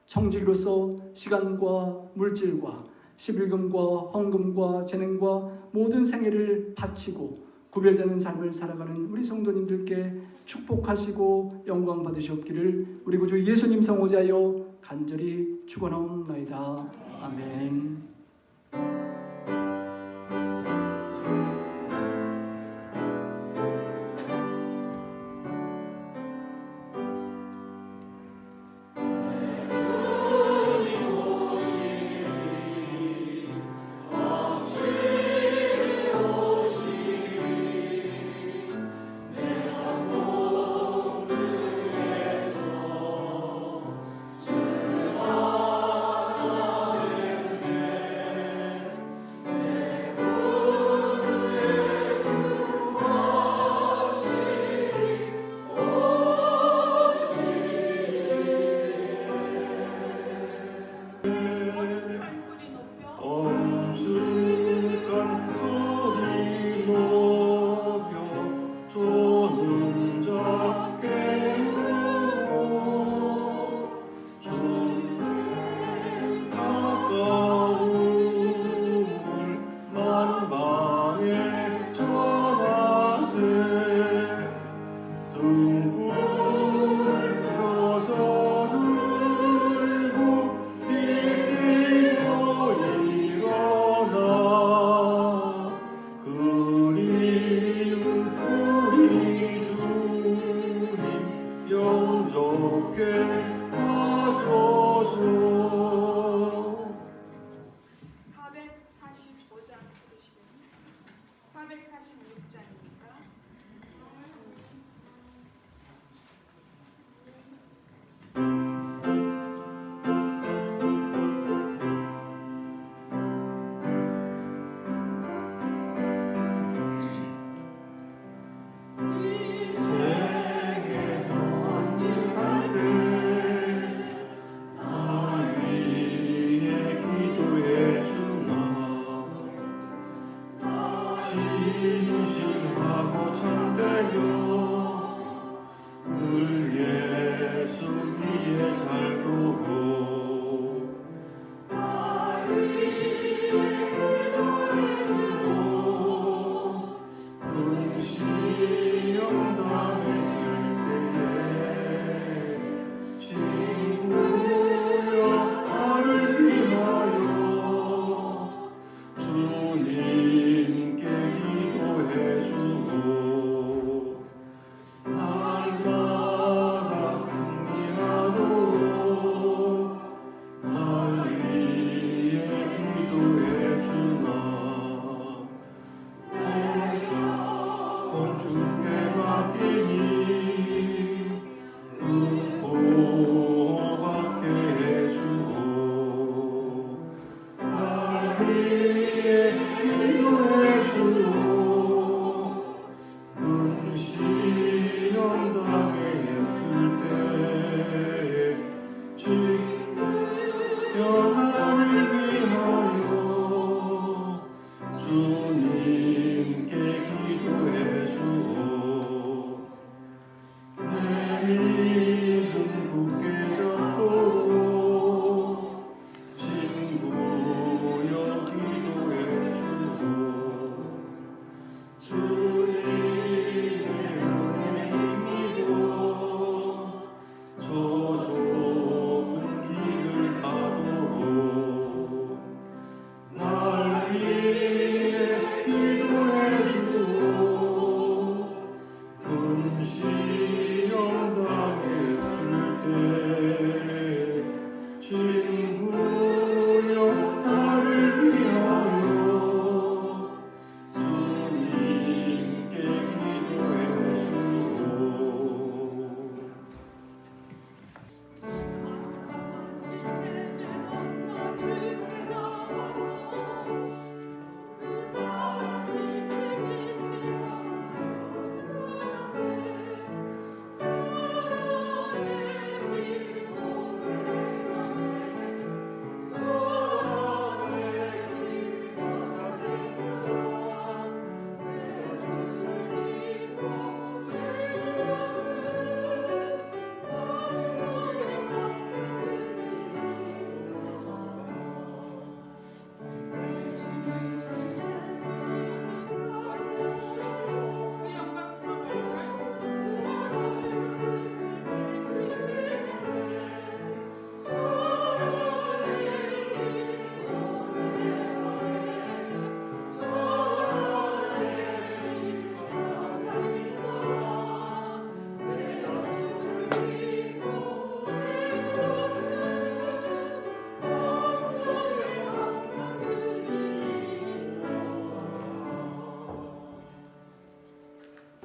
청지기로서 시간과 물질과 11금과 헌금과 재능과 모든 생애를 바치고 구별되는 삶을 살아가는 우리 성도님들께 축복하시고 영광 받으시옵기를 우리 구주 예수님 성호자여 간절히 축원하옵나이다. 아멘. 시험 당했을 때에 친구여 나를 위하여 주님께 기도해 주오. 날마다 승리하도록 날 위해 기도해 주나. 온 주께 맡기니